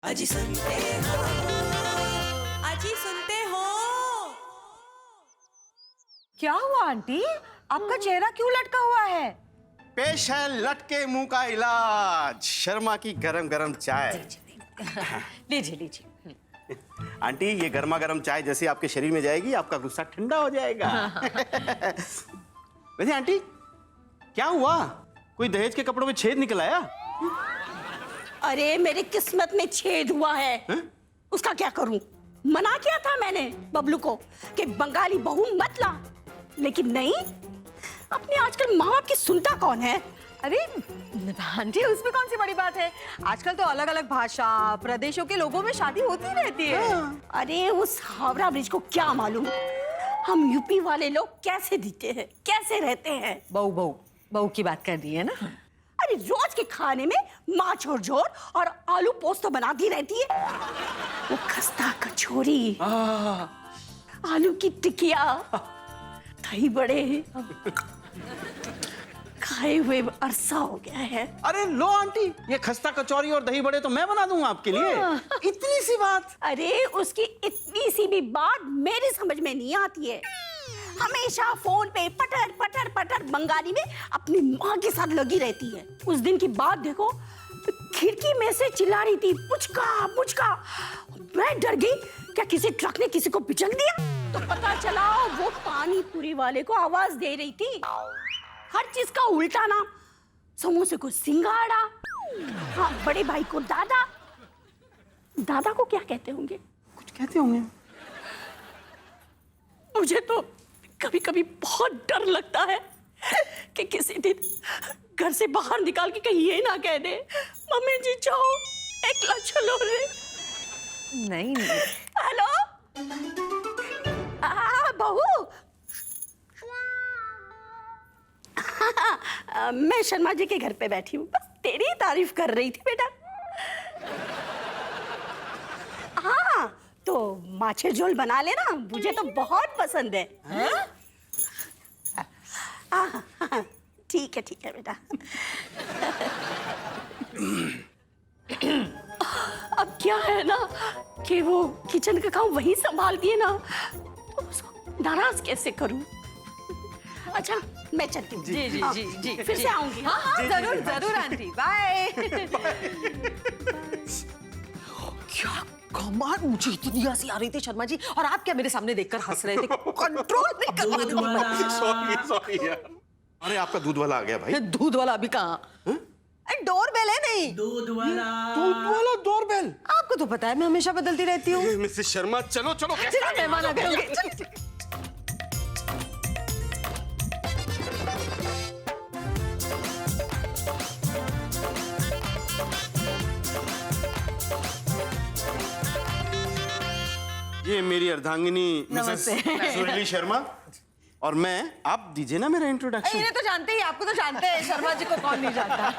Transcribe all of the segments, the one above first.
अजी सुनते हो, अजी सुनते हो। क्या हुआ आंटी, आपका चेहरा क्यों लटका हुआ है? पेश है लटके मुंह का इलाज, शर्मा की गरम गरम चाय। लीजिए लीजिए। आंटी, ये गर्मा गर्म चाय जैसे आपके शरीर में जाएगी, आपका गुस्सा ठंडा हो जाएगा। वैसे आंटी, क्या हुआ? कोई दहेज के कपड़ों में छेद निकल आया? अरे मेरी किस्मत में छेद हुआ है। उसका क्या करूं? मना किया था मैंने बबलू को कि बंगाली बहू मत ला, लेकिन नहीं, अपने आजकल माँ बाप की सुनता कौन है? अरे आंटी, उसमें कौन सी बड़ी बात है? आजकल तो अलग अलग भाषा प्रदेशों के लोगों में शादी होती रहती है। अरे उस हावड़ा ब्रिज को क्या मालूम हम यूपी वाले लोग कैसे जीते हैं, कैसे रहते हैं। बहू बहू बहू की बात कर दी है ना? अरे रोज के खाने में माछ और झोर और आलू पोस्त तो बनाती रहती है। वो खस्ता कचौरी, आलू की टिकिया, दही बड़े खाए हुए अरसा हो गया है। अरे लो आंटी, ये खस्ता कचौरी और दही बड़े तो मैं बना दूंगा आपके लिए। इतनी सी बात। अरे उसकी इतनी सी भी बात मेरी समझ में नहीं आती है। हमेशा फोन पे पटर पटर पटर बंगाली में अपनी माँ के साथ लगी रहती है। उस दिन की बात देखो, खिड़की में से चिल्ला रही थी, पुचका पुचका। मैं डर गई, क्या किसी ट्रक ने किसी को पिचल दिया? तो पता चला वो पानी पूरी वाले को आवाज दे रही थी। हर चीज का उल्टा नाम, समोसे को सिंगाड़ा, हाँ बड़े भाई को दादा। दादा को क्या कहते होंगे? कुछ कहते होंगे। मुझे तो कभी कभी बहुत डर लगता है कि किसी दिन घर से बाहर निकाल के कहीं ये ना कह दे, मम्मी जी जाओ एकला चलो रे। नहीं नहीं। हेलो, बहू, मैं शर्मा जी के घर पे बैठी हूँ, बस तेरी ही तारीफ कर रही थी बेटा। हाँ तो माछे झोल बना लेना, मुझे तो बहुत पसंद है। ठीक है बेटा। अब क्या है ना कि वो किचन का काम वही संभालती है ना, तो उसको नाराज कैसे करूं? अच्छा मैं चलती हूँ। जी जी जी जी, फिर से आऊंगी। हाँ हाँ जरूर जरूर आंटी, बाय। क्या कमाल, मुझे इतनी हंसी आ रही थी शर्मा जी, और आप क्या मेरे सामने देखकर हंस रहे थे? कंट्रोल नहीं कर पा रही थी। सॉरी यार। अरे आपका दूध वाला आ गया भाई। दूध वाला अभी कहाँ? डोर बेल है नहीं। दूध वाला, दूध वाला डोरबेल। आपको तो पता है मैं हमेशा बदलती रहती हूँ। मिसेस शर्मा, चलो चलो। चलो मेहमान आ गए होंगे। ये मेरी अर्धांगिनी मिसेस सुरीली शर्मा, और मैं, आप दीजिए ना मेरा इंट्रोडक्शन। इन्हें तो जानते ही, आपको तो जानते हैं, शर्मा जी को कौन नहीं जानता।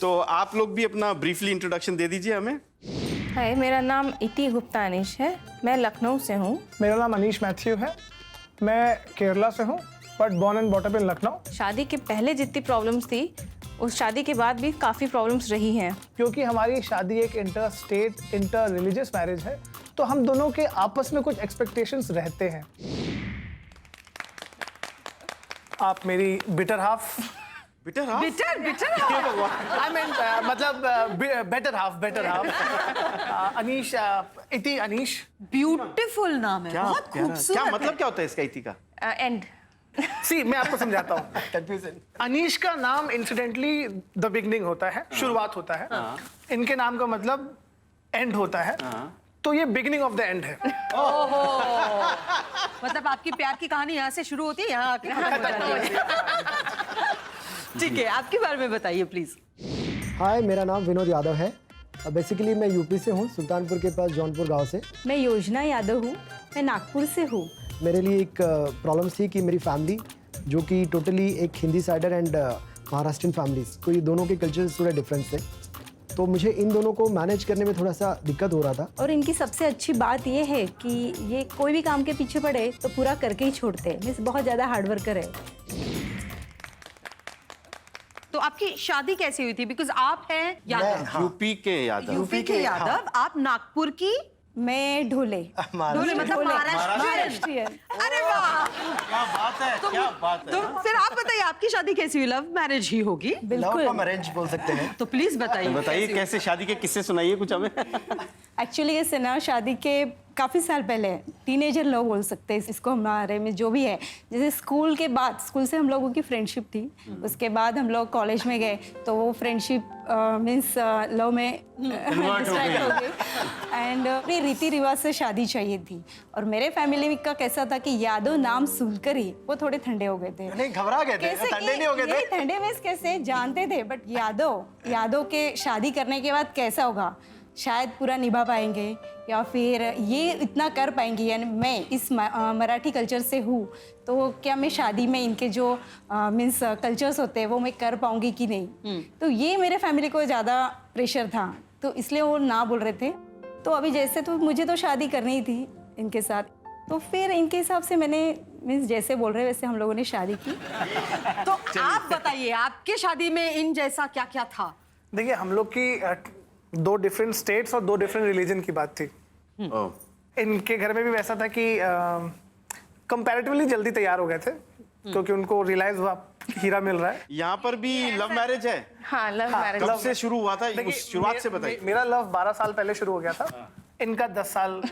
तो आप लोग भी अपना ब्रीफली इंट्रोडक्शन दे दीजिए हमें। हाय, मेरा नाम इति गुप्ता अनीश है, मैं लखनऊ से हूँ। मेरा नाम अनीश मैथ्यू है, मैं केरला से हूँ, but born and brought up in Lucknow. शादी के पहले जितनी प्रॉब्लम्स थी, उस शादी के बाद भी काफ़ी प्रॉब्लम्स रही हैं। क्योंकि हमारी शादी एक inter state inter religious marriage है, तो हम दोनों के आपस में कुछ एक्सपेक्टेशंस रहते हैं। आप मेरी bitter half, bitter half? Bitter I mean मतलब बेटर हाफ, अनीश, इति अनीश। ब्यूटीफुल नाम है, क्या बहुत प्यारा। खूबसूरत। क्या मतलब क्या होता है इसका इति का? एंड सी मैं आपको समझाता हूँ। अनीश का नाम इंसिडेंटली द बिगनिंग होता है, शुरुआत होता है। इनके नाम का मतलब एंड होता है, तो ये बिगनिंग ऑफ द एंड है। मतलब आपकी प्यार की कहानी यहाँ से शुरू होती है, यहाँ आके खत्म होती है। ठीक है, आपके बारे में बताइए प्लीज। हाय, मेरा नाम विनोद यादव है। बेसिकली मैं यूपी से हूँ, सुल्तानपुर के पास जौनपुर गांव से। मैं योजना यादव हूँ, मैं नागपुर से हूँ। मेरे लिए एक प्रॉब्लम थी कि मेरी फैमिली, जो कि टोटली एक Hindi cider and Maharashtrian families, तो ये दोनों के कल्चर्स थोड़े डिफरेंस थे, तो मुझे इन दोनों को मैनेज करने में थोड़ा सा दिक्कत हो रहा था। और इनकी सबसे अच्छी बात ये है कि ये कोई भी काम के पीछे पड़े तो पूरा करके ही छोड़ते हैं। मिस बहुत ज़्यादा हार्ड वर्कर है। तो आपकी शादी कैसे हुई थी? बिकॉज आप हैं यादव, यूपी के यादव। यूपी के यादव, आप नागपुर की, मैं ढोले। ढोले मतलब महाराष्ट्रियन। अरे वाह, क्या बात है, क्या बात है। तो फिर आप बताइए आपकी शादी कैसी हुई? लव मैरिज ही होगी? लव कम अरेंज बोल सकते हैं। तो प्लीज बताइए। बताइए कैसे शादी के किस्से सुनाइए कुछ हमें। एक्चुअली ये से ना शादी के काफ़ी साल पहले टीनेजर लोग बोल सकते हैं इसको, हमारे में जो भी है, जैसे स्कूल के बाद, स्कूल से हम लोगों की फ्रेंडशिप थी, उसके बाद हम लोग कॉलेज में गए तो वो फ्रेंडशिप मीन्स लव में डिस्ट्रैक्ट हो गई एंड अपनी रीति रिवाज से शादी चाहिए थी। और मेरे फैमिली का कैसा था कि यादव नाम सुनकर ही वो थोड़े ठंडे हो गए थे। नहीं, घबरा गए थे, कैसे ठंडे नहीं हो गए थे। ठंडे में कैसे जानते थे, बट यादव के शादी करने के बाद कैसा होगा, शायद पूरा निभा पाएंगे या फिर ये इतना कर पाएंगे, यानी मैं इस मराठी कल्चर से हूँ तो क्या मैं शादी में इनके जो मीन्स कल्चर्स होते हैं वो मैं कर पाऊंगी कि नहीं। तो ये मेरे फैमिली को ज़्यादा प्रेशर था, तो इसलिए वो ना बोल रहे थे। तो अभी जैसे तो मुझे तो शादी करनी ही थी इनके साथ, तो फिर इनके हिसाब से मैंने मीन्स जैसे बोल रहे वैसे हम लोगों ने शादी की। तो आप बताइए आपके शादी में इन जैसा क्या क्या था? देखिए, हम लोग की 2 डिफरेंट स्टेट्स और 2 डिफरेंट रिलीजन की बात थी। इनके घर में भी वैसा था कि कंपैरेटिवली जल्दी तैयार हो गए थे क्योंकि उनको रियलाइज हुआ हीरा मिल रहा है। यहाँ पर भी लव मैरिज है? हाँ, लव मैरिज। कब से शुरू हुआ था? देखिए, उस शुरुआत से बताइए। मेरा लव 12 साल पहले शुरू हो गया था, इनका 10 साल,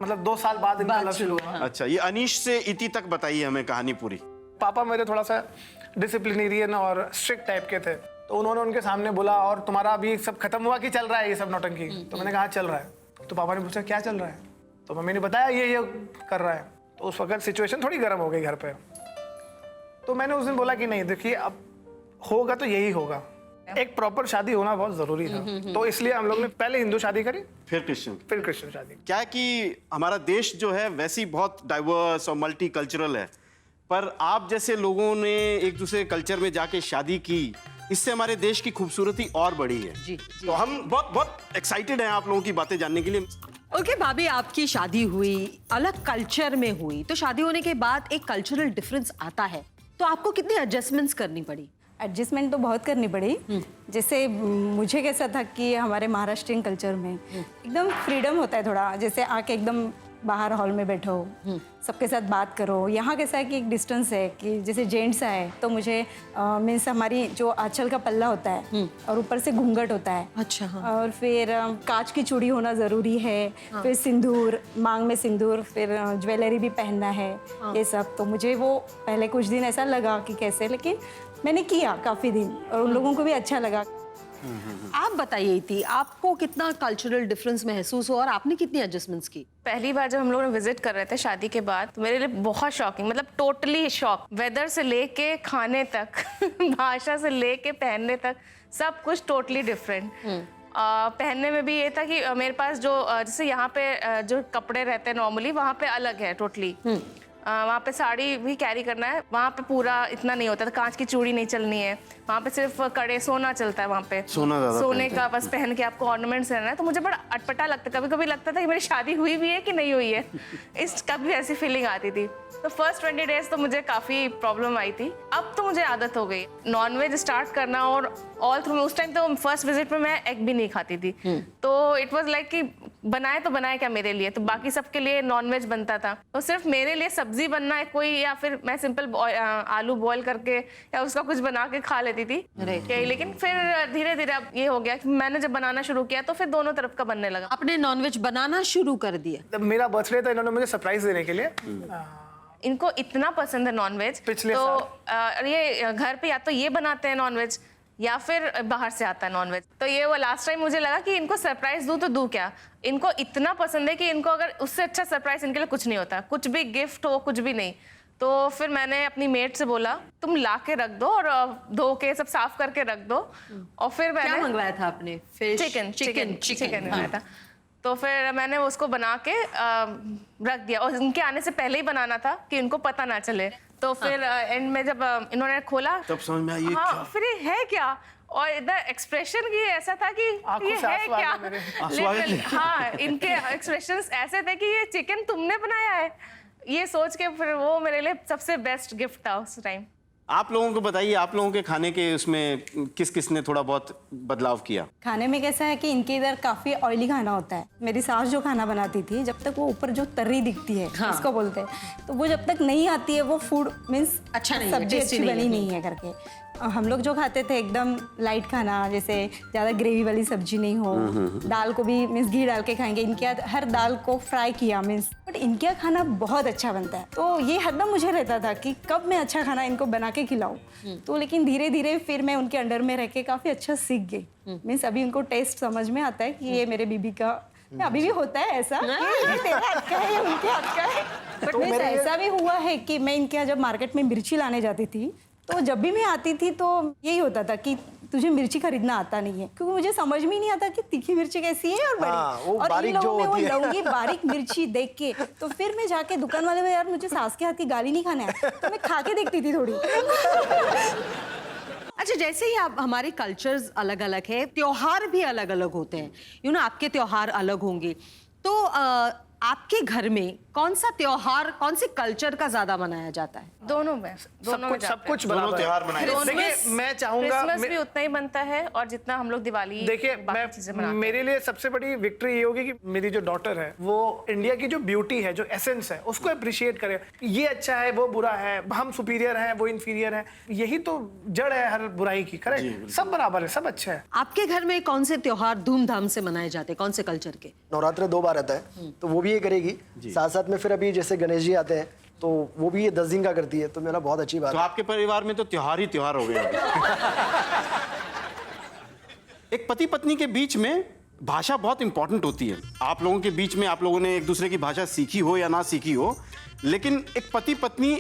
मतलब 2 साल बाद इनका लव शुरू हुआ। अच्छा, ये अनीश से इति तक बताइए हमें कहानी पूरी। पापा मेरे थोड़ा सा डिसिप्लिनेरियन और स्ट्रिक्ट टाइप के थे, तो उन्होंने उनके सामने बोला, और तुम्हारा अभी सब खत्म हुआ कि चल रहा है ये सब नौटंकी? तो मैंने कहा चल रहा है। तो पापा ने पूछा क्या चल रहा है? तो मम्मी ने बताया ये कर रहा है। तो उस वक्त सिचुएशन थोड़ी गर्म हो गई घर पे। तो मैंने उस दिन बोला कि नहीं, देखिए अब होगा तो यही होगा, एक प्रॉपर शादी होना बहुत जरूरी था। तो इसलिए हम लोग ने पहले हिंदू शादी करी, फिर क्रिश्चियन, फिर क्रिश्चियन शादी। क्या है कि हमारा देश जो है वैसे ही बहुत डाइवर्स और मल्टी कल्चरल है, पर आप जैसे लोगों ने एक दूसरे कल्चर में जाके शादी की, इससे हमारे देश की खूबसूरती और बढ़ी है। जी। तो हम बहुत बहुत एक्साइटेड हैं आप लोगों की बातें जानने के लिए। ओके भाभी, आपकी शादी हुई, अलग कल्चर में हुई, तो शादी होने के बाद एक कल्चरल डिफरेंस आता है, तो आपको कितनी एडजस्टमेंट्स करनी पड़ी? एडजस्टमेंट तो बहुत करनी पड़ी। जैसे मुझे कैसा था कि हमारे महाराष्ट्रियन कल्चर में एकदम फ्रीडम होता है थोड़ा, जैसे आके एकदम बाहर हॉल में बैठो, सबके साथ बात करो। यहाँ कैसा है कि एक डिस्टेंस है कि जैसे जेंट्स है तो मुझे मीन्स हमारी जो आंचल का पल्ला होता है और ऊपर से घूंघट होता है। अच्छा, हाँ। और फिर कांच की चूड़ी होना ज़रूरी है, फिर सिंदूर, मांग में सिंदूर, फिर ज्वेलरी भी पहनना है, ये सब। तो मुझे वो पहले कुछ दिन ऐसा लगा कि कैसे, लेकिन मैंने किया काफ़ी दिन और उन लोगों को भी अच्छा लगा। आप बताइए थी, आपको कितना कल्चरल डिफरेंस महसूस हुआ और आपने कितनी एडजस्टमेंट्स की? पहली बार जब हम लोग विजिट कर रहे थे शादी के बाद, तो मेरे लिए बहुत शॉकिंग, मतलब टोटली शॉक। वेदर से लेके खाने तक भाषा से लेके पहनने तक सब कुछ टोटली डिफरेंट। पहनने में भी ये था कि मेरे पास जो जैसे यहाँ पे जो कपड़े रहते हैं नॉर्मली, वहाँ पे अलग है टोटली। वहाँ पे साड़ी भी कैरी करना है, वहाँ पे पूरा इतना नहीं होता था, कांच की चूड़ी नहीं चलनी है, वहाँ पे सिर्फ कड़े सोना चलता है। वहाँ पे सोने का बस पहन के आपको ऑर्नामेंट्स रहना है। तो मुझे बड़ा अटपटा लगता, कभी कभी लगता था कि मेरी शादी हुई भी है कि नहीं हुई है, इस कभी ऐसी फीलिंग आती थी। तो फर्स्ट 20 डेज तो मुझे काफ़ी प्रॉब्लम आई थी। अब तो मुझे आदत हो गई नॉनवेज स्टार्ट करना, और ऑल थ्रू उस टाइम तो फर्स्ट विजिट में मैं एग भी नहीं खाती थी। तो इट वाज लाइक कि बनाए तो बनाए क्या मेरे लिए, तो बाकी सबके लिए नॉनवेज बनता था, तो सिर्फ मेरे लिए सब्जी बनना है कोई, या फिर मैं सिंपल आलू बॉईल करके या उसका कुछ बना के खा लेती थी। लेकिन फिर धीरे धीरे अब ये हो गया कि मैंने जब बनाना शुरू किया तो फिर दोनों तरफ का बनने लगा। आपने नॉनवेज बनाना शुरू कर दिया? मेरा बर्थडे था, इन्होंने मुझे सरप्राइज देने के लिए, इनको इतना पसंद है नॉनवेज, पिछले तो ये घर पे या तो ये बनाते हैं नॉनवेज या फिर बाहर से आता है नॉनवेज। तो ये वो लास्ट टाइम मुझे लगा कि इनको सरप्राइज दूं तो दूं क्या, इनको इतना पसंद है कि इनको अगर उससे अच्छा सरप्राइज इनके लिए कुछ नहीं होता, कुछ भी गिफ्ट हो कुछ भी नहीं। तो फिर मैंने अपनी मेट से बोला तुम ला के रख दो और धो के सब साफ करके रख दो। और फिर मैंने क्या मंगवाया था आपने? फिश? चिकन मंगवाया था। तो फिर मैंने उसको बना के रख दिया, और उनके आने से पहले ही बनाना था कि इनको पता ना चले। तो फिर एंड में जब इन्होंने खोला तब समझ में आया हाँ, फिर ये है क्या, और इधर एक्सप्रेशन की ऐसा था कि ये है क्या। हाँ, इनके एक्सप्रेशंस ऐसे थे कि ये चिकन तुमने बनाया है, ये सोच के फिर वो मेरे लिए सबसे बेस्ट गिफ्ट था उस टाइम। आप लोगों को बताइए, आप लोगों के खाने के उसमें किस किस ने थोड़ा बहुत बदलाव किया? खाने में कैसा है कि इनके इधर काफी ऑयली खाना होता है। मेरी सास जो खाना बनाती थी, जब तक वो ऊपर जो तर्री दिखती है, इसको बोलते हैं, तो वो जब तक नहीं आती है वो फूड मीन्स अच्छा नहीं है, सब्जी tasty अच्छी नहीं बनी है। नहीं है करके। हम लोग जो खाते थे एकदम लाइट खाना, जैसे ज़्यादा ग्रेवी वाली सब्जी नहीं हो, दाल को भी मीन्स घी डाल के खाएंगे। इनके यहाँ हर दाल को फ्राई किया मीन्स, बट इनके यहाँ खाना बहुत अच्छा बनता है। तो ये हरदम मुझे रहता था कि कब मैं अच्छा खाना इनको बना के खिलाऊं। तो लेकिन धीरे धीरे फिर मैं उनके अंडर में रह के काफ़ी अच्छा सीख गई। मीन्स अभी उनको टेस्ट समझ में आता है कि ये मेरे बीबी का, अभी भी होता है ऐसा कि ये तेरा हाथ का है, ये उनके हाथ का है। बट मीन्स ऐसा भी हुआ है कि मैं इनके यहाँ जब मार्केट में मिर्ची लाने जाती थी, तो जब भी मैं आती थी तो यही होता था कि तुझे मिर्ची खरीदना आता नहीं है, क्योंकि मुझे समझ में ही नहीं आता कि तीखी मिर्ची कैसी है और बड़ी। हाँ, वो और इन बारीक लोगों जो में वो होती है। लौंगी बारीक मिर्ची देख के तो फिर मैं जाके दुकान वाले में, यार मुझे सास के हाथ की गाली नहीं खाना है, तो मैं खा के देखती थी थोड़ी। अच्छा, जैसे ही आप, हमारे कल्चर्स अलग अलग है, त्योहार भी अलग अलग होते हैं, यू नो, आपके त्योहार अलग होंगे, तो आपके घर में कौन सा त्योहार, कौन से कल्चर का ज्यादा मनाया जाता है? दोनों में सब कुछ दोनों बराबर त्योहार है। बनाए। देखिए मैं चाहूंगा, क्रिसमस भी उतना ही बनता है और जितना हम लोग दिवाली देखिए बाकी चीजें मैं, मनाते हैं। मेरे लिए सबसे बड़ी विक्ट्री ये होगी कि मेरी जो डॉटर है वो इंडिया की जो ब्यूटी है, जो एसेंस है, उसको अप्रिशिएट करे। ये अच्छा है, वो बुरा है, हम सुपीरियर हैं, वो इंफीरियर है, यही तो जड़ है हर बुराई की। करेक्ट, सब बराबर है, सब अच्छा है। आपके घर में कौन से त्योहार धूमधाम से मनाए जाते हैं, कौन से कल्चर के? नवरात्र 2 बार आता है, तो वो भी ये करेगी। साथ साथ में फिर अभी जैसे गणेश जी आते हैं, तो वो भी ये 10 दिन का करती है, तो मेरा बहुत अच्छी बात तो है। आपके परिवार में तो त्योहार ही त्योहार हो गए। एक पति पत्नी के बीच में भाषा बहुत इंपॉर्टेंट होती है। आप लोगों के बीच में आप लोगों ने एक दूसरे की भाषा सीखी हो या ना सीखी हो, लेकिन एक पति पत्नी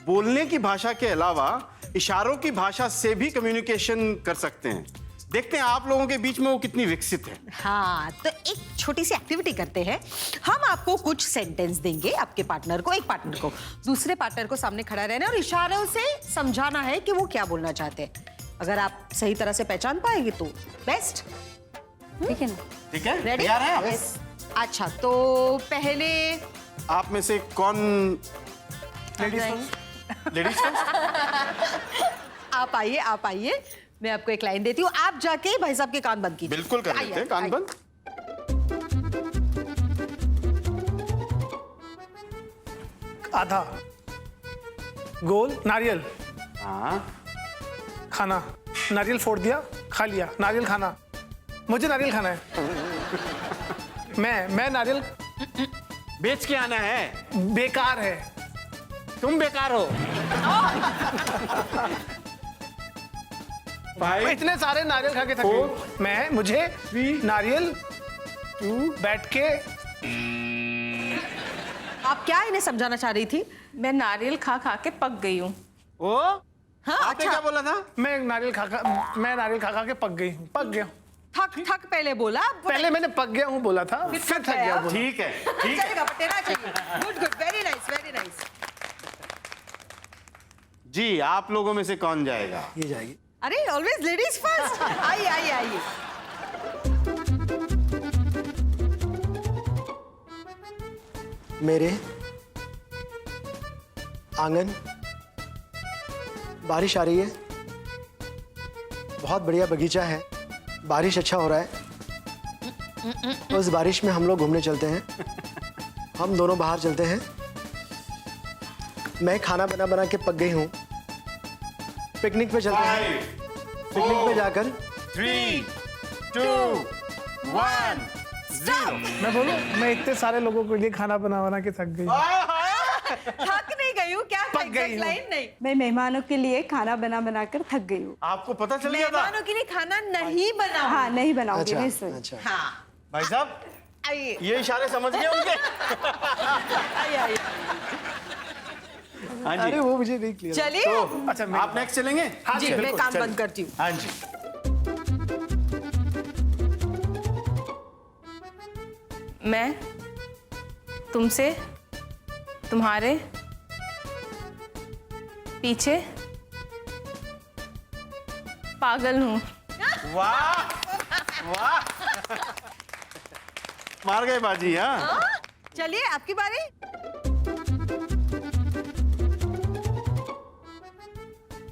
बोलने की भाषा के अलावा इशारों की भाषा से भी कम्युनिकेशन कर सकते हैं। देखते हैं आप लोगों के बीच में वो कितनी विकसित है। हाँ, तो एक छोटी सी एक्टिविटी करते हैं। हम आपको कुछ सेंटेंस देंगे, आपके पार्टनर को, एक पार्टनर को, दूसरे पार्टनर को सामने खड़ा रहना है और इशारों से समझाना है कि वो क्या बोलना चाहते हैं। अगर आप सही तरह से पहचान पाएंगे तो बेस्ट। ठीक है ना? ठीक है, रेडी? तैयार हैं आप? अच्छा, तो पहले आप में से कौन लेडीज फर्स्ट? आप आइए, आप आइए, मैं आपको एक लाइन देती हूँ, आप जाके भाई साहब के कान बंद कीजिए। बिल्कुल कर लेते हैं, कान आइए। बंद। आधा गोल नारियल हाँ, खाना, नारियल फोड़ दिया, खा लिया, नारियल खाना, मुझे नारियल खाना है। मैं नारियल बेच के आना है। बेकार है। तुम बेकार हो। मैं इतने सारे नारियल खा के थक गई। मैं मुझे नारियल बैठ के आप क्या इन्हें समझाना चाह रही थी? मैं नारियल खा खा के पक गई हूँ। ओ, हाँ, आपने अच्छा, क्या बोला था? मैं नारियल खा खा के पक गई हूँ, पक गया हूँ। थक पहले बोला, पहले मैंने पक गया हूँ बोला था, फिर थक गया बोला। ठीक है, ठीक है। चलेगा, बटेरा चाहिए। Good good, very nice, very nice. जी, आप लोगों में से कौन जाएगा? ये जाएगी। अरे ऑलवेज लेडीज फर्स्ट। आइए आइए आइए। मेरे आंगन बारिश आ रही है, बहुत बढ़िया बगीचा है, बारिश अच्छा हो रहा है, तो इस बारिश में हम लोग घूमने चलते हैं, हम दोनों बाहर चलते हैं। मैं खाना बना बना के पक गई हूँ, पिकनिक पे चलते हैं, पिकनिक पे जाकर 3, 2, 1, 0। मैं बोलूं, मैं इतने सारे लोगों के लिए खाना बना के थक गई। थक नहीं गई हूँ क्या? पक गई हूँ। लाइन नहीं। मैं मेहमानों के लिए खाना बना कर थक गई हूँ। आपको पता चल गया था? मेहमानों के लिए खाना नहीं बना। हाँ, नहीं बनाऊंगी, अच्छा नहीं सोई। अच्छा। हाँ, भाई साहब, आइए ये इशारे समझ गए उनके? आइए आइए। हाँ जी। अरे वो मुझे नहीं क्लियर। चलिए, अच्छा आप नेक्स्ट चलेंगे? हाँ जी, मैं काम बंद करती हूँ। हाँ जी। मैं तुमसे तुम्हारे पीछे पागल हूँ। वाह, वाह, मार गए बाजी। हाँ, चलिए आपकी बारी।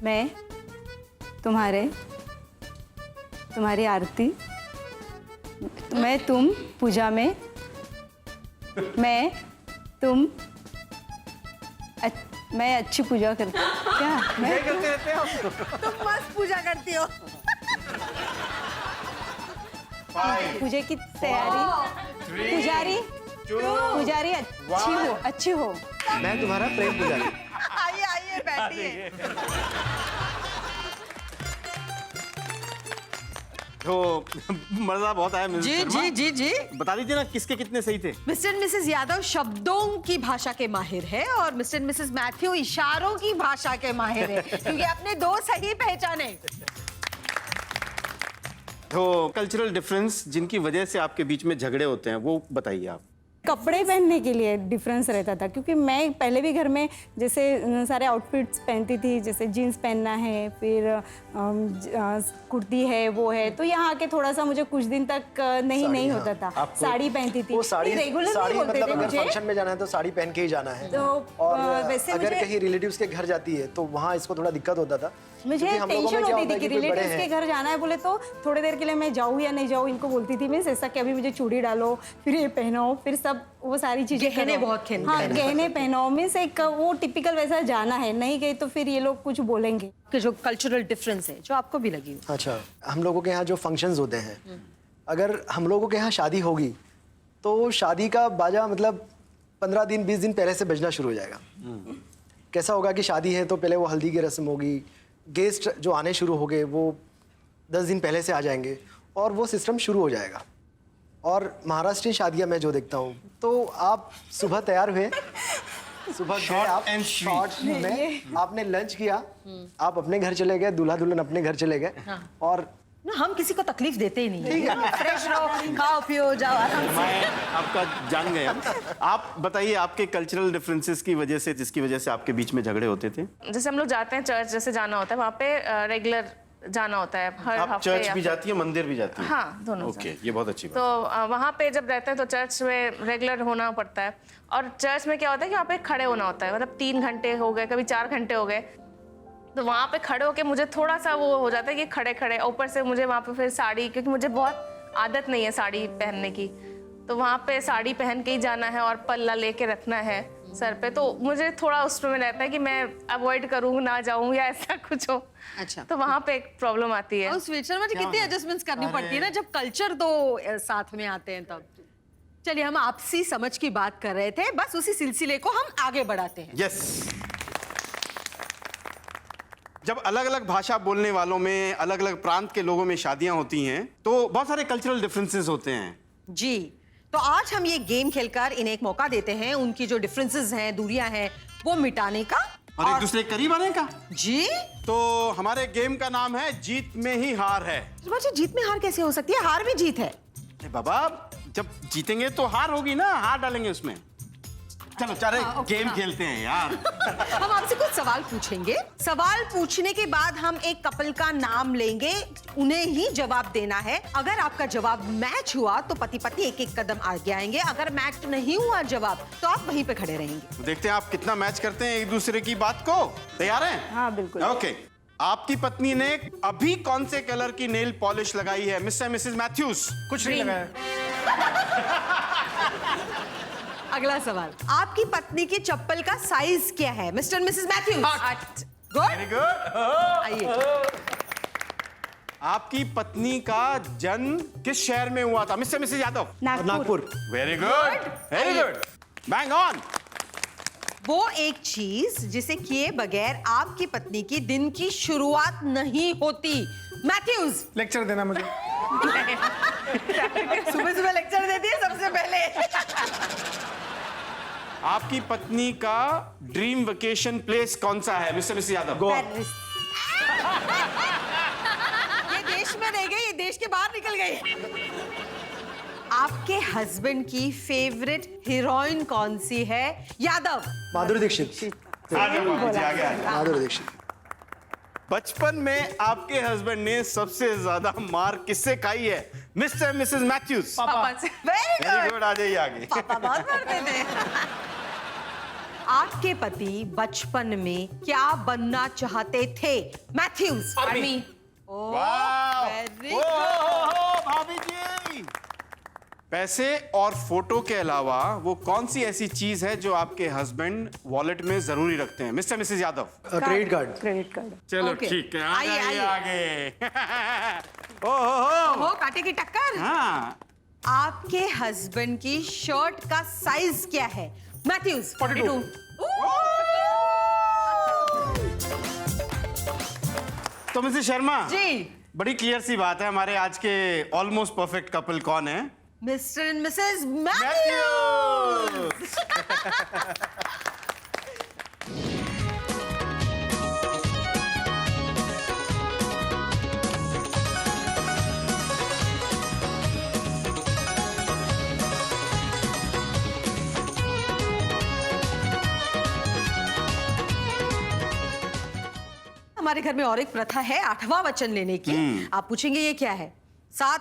मैं तुम्हारी आरती, मैं तुम पूजा में, मैं अच्छी पूजा करती क्या मैं करते रहते हैं आप। तुम मस्त पूजा करती हो। पूजा की तैयारी, पुजारी अच्छी हो। मैं तुम्हारा प्रेम पुजारी। आइए आइए बैठिए। तो मजा बहुत आया मिसेस जी शर्मा। जी जी जी। बता दीजिए ना किसके कितने सही थे। मिस्टर एंड मिसेस यादव शब्दों की भाषा के माहिर है और मिस्टर एंड मिसेस मैथ्यू इशारों की भाषा के माहिर है क्योंकि आपने 2 सही पहचाने। तो कल्चरल डिफरेंस जिनकी वजह से आपके बीच में झगड़े होते हैं वो बताइए आप। कपड़े पहनने के लिए डिफरेंस रहता था क्योंकि मैं पहले भी घर में जैसे सारे आउटफिट्स पहनती थी, जैसे जीन्स पहनना है, फिर कुर्ती है, वो है, तो यहाँ आके थोड़ा सा मुझे कुछ दिन तक नहीं होता था। साड़ी पहनती थी, वो साड़ी रेगुलर साड़ी नहीं बोलते मतलब थे अगर मुझे। फंक्शन में जाना है तो साड़ी पहन के ही जाना है। तो और वैसे अगर मुझे- कहीं रिलेटिव्स के घर जाती है तो वहाँ इसको थोड़ा दिक्कत होता था। मुझे क्योंकि हम लोगों टेंशन में क्या होती होता थी है कि कि कोई बड़े रिलेटिव्स के हैं। घर जाना है बोले तो थोड़ी देर के लिए मैं जाऊँ या नहीं जाऊँ, इनको बोलती थी मैं ऐसा कि अभी मुझे चूड़ी डालो, फिर ये पहनो, फिर सब वो सारी चीजें गहने करो। बहुत खेलते हाँ हैं। गहने पहनो, मीन्स एक वो टिपिकल वैसा जाना है, नहीं गई तो फिर ये लोग कुछ बोलेंगे। कि जो कल्चरल डिफरेंस है जो आपको भी लगी हो। अच्छा, हम लोगों के यहाँ जो फंक्शंस होते हैं, अगर हम लोगों के यहाँ शादी होगी तो शादी का बाजा मतलब 15 दिन 20 दिन पहले से बजना शुरू हो जाएगा। कैसा होगा कि शादी है तो पहले वो हल्दी की रस्म होगी, गेस्ट जो आने शुरू हो गए वो 10 दिन पहले से आ जाएंगे और वो सिस्टम शुरू हो जाएगा। और महाराष्ट्रीय शादियाँ मैं जो देखता हूँ तो आप सुबह तैयार हुए, सुबह गए आप and sweet. शॉर्ट में आपने लंच किया, आप अपने घर चले गए, दूल्हा दुल्हन अपने घर चले गए और ना हम किसी को तकलीफ देते ही नहीं है। फ्रेश रहो, खाओ पियो, जाओ आराम से। मैं आपका जान गया। आप बताइए आपके कल्चरल डिफरेंसेस की वजह से जिसकी वजह से आपके बीच में झगड़े होते थे। जैसे हम लोग जाते हैं चर्च, जैसे जाना होता है वहाँ पे रेगुलर जाना होता है हर आप हफ्ते चर्च या भी फिर- जाती है, मंदिर भी जाती है। हाँ, दोनों ओके, ये बहुत अच्छी बात। तो वहाँ पे जब रहते हैं तो चर्च में रेगुलर होना पड़ता है। और चर्च में क्या होता है कि वहाँ पे खड़े होना होता है, मतलब 3 घंटे हो गए, कभी 4 घंटे हो गए, तो वहाँ पे खड़े होके मुझे थोड़ा सा वो हो जाता है कि खड़े खड़े, ऊपर से मुझे वहाँ पे फिर साड़ी, क्योंकि मुझे बहुत आदत नहीं है साड़ी पहनने की, तो वहाँ पे साड़ी पहन के ही जाना है और पल्ला लेके रखना है सर पे, तो मुझे थोड़ा उसमें रहता है कि मैं अवॉइड करूँ, ना जाऊँ या ऐसा कुछ हो। अच्छा। तो वहाँ पे एक प्रॉब्लम आती है। और स्वीट शर्मा जी कितनी एडजस्टमेंट्स करनी पड़ती है ना जब कल्चर 2 साथ में आते हैं तब। चलिए हम आपसी समझ की बात कर रहे थे, बस उसी सिलसिले को हम आगे बढ़ाते हैं। यस। जब अलग अलग भाषा बोलने वालों में, अलग अलग प्रांत के लोगों में शादियां होती हैं तो बहुत सारे कल्चरल डिफरेंसेस होते हैं। जी, तो आज हम ये गेम खेलकर इन्हें एक मौका देते हैं उनकी जो डिफरेंसेस हैं, दूरियां हैं, वो मिटाने का और एक दूसरे के करीब आने का। जी। तो हमारे गेम का नाम है जीत में ही हार है। जी, जीत में हार कैसे हो सकती है? हार भी जीत है। अरे बाबा, जब जीतेंगे तो हार होगी ना, हार डालेंगे उसमें। चलो चारे गेम खेलते हैं यार। हम आपसे कुछ सवाल पूछेंगे, सवाल पूछने के बाद हम एक कपल का नाम लेंगे, उन्हें ही जवाब देना है। अगर आपका जवाब मैच हुआ तो पति पत्नी एक एक कदम आगे आएंगे, अगर मैच नहीं हुआ जवाब तो आप वहीं पे खड़े रहेंगे। तो देखते हैं आप कितना मैच करते हैं एक दूसरे की बात को। तैयार हैं? हाँ बिल्कुल। ओके। आपकी पत्नी ने अभी कौन से कलर की नेल पॉलिश लगाई है मिस्टर मिसेस मैथ्यूज? कुछ नहीं लगाया। अगला सवाल, आपकी पत्नी की चप्पल का साइज क्या है mister missus Matthews? 8। Good, very good. आइए। आपकी पत्नी का जन्म किस शहर में हुआ था mister Mrs Yadav? Nagpur. Very good, very good, bang on. वो एक चीज जिसे किए बगैर आपकी पत्नी की दिन की शुरुआत नहीं होती। मैथ्यूज। लेक्चर देना मुझे। सुबह सुबह लेक्चर देती है सबसे पहले। आपकी पत्नी का ड्रीम वेकेशन प्लेस कौन सा है मिस्टर मिसेस यादव? गोवा। ये देश में रह गई, ये देश के बाहर निकल गई। आपके हस्बैंड की फेवरेट हीरोइन कौन सी है यादव? माधुरी दीक्षित। माधुरी दीक्षित। बचपन में आपके हस्बैंड ने सबसे ज्यादा मार किससे खाई है मिस्टर मिसेस मैथ्यूज? पापा से। Very very good. गुड, आ जाइए आगे। पापा बहुत मारते थे। आपके पति बचपन में क्या बनना चाहते थे? मैथ्यूज। आर्मी। वेरी भाभी जी, पैसे और फोटो के अलावा वो कौन सी ऐसी चीज है जो आपके हस्बैंड वॉलेट में जरूरी रखते हैं? Mister Mrs Yadav. Credit card. Credit card. चलो Okay. ठीक है, आइए, आगे आइए। आगे। ओहो, हो कांटे की टक्कर। हाँ, आपके हस्बैंड की शर्ट का साइज क्या है? मैथ्यूज। 42। तो मिसेस शर्मा जी। बड़ी क्लियर सी बात है, हमारे आज के ऑलमोस्ट परफेक्ट कपल कौन है? Mister and missus Matthews. हमारे घर में और एक प्रथा है 8वां वचन लेने की। आप पूछेंगे ये क्या है? 7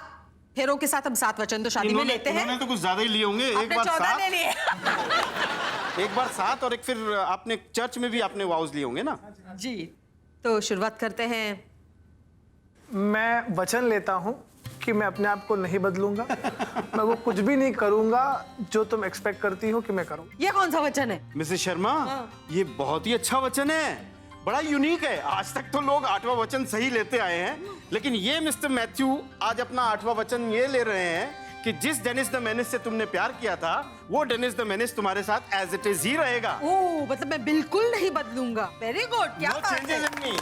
फेरों के साथ हम 7 वचन तो शादी में लेते हैं। इन्होंने तो कुछ ज्यादा ही लिए होंगे। एक आपने बार 14 ले 7, लिए। एक बार 7 और एक फिर आपने चर्च में भी आपने वाउज लिए होंगे ना? जी, तो शुरुआत करते हैं। मैं वचन लेता हूँ कि मैं अपने आप को नहीं बदलूंगा। मैं वो कुछ भी नहीं करूंगा जो तुम एक्सपेक्ट करती हो कि मैं करूं। ये कौन सा वचन है? मिसेस शर्मा, ये बहुत ही अच्छा वचन है, बड़ा यूनिक है। आज तक तो लोग 8वां वचन सही लेते आए हैं, लेकिन ये मिस्टर मैथ्यू आज अपना 8वां वचन ये ले रहे हैं कि जिस डेनिस द मेनिस से तुमने प्यार किया था, वो डेनिस द मेनिस तुम्हारे साथ एज इट इज ही रहेगा। ओह, मतलब मैं बिल्कुल नहीं बदलूंगा। वेरी गुड, क्या No बात changes है। in me।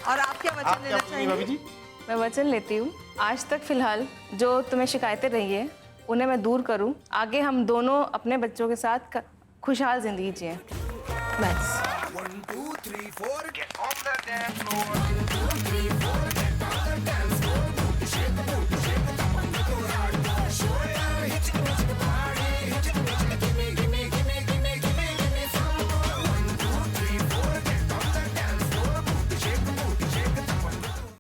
और आप क्या वचन आप लेना क्या बोलेंगी भाभी चाहेंगे? जी? मैं वचन लेती हूँ, आज तक फिलहाल जो तुम्हें शिकायतें रही है उन्हें मैं दूर करूँ। आगे हम दोनों अपने बच्चों के साथ खुशहाल जिंदगी जिए। Nice. 1, 2, 3, 4, get on the dance floor.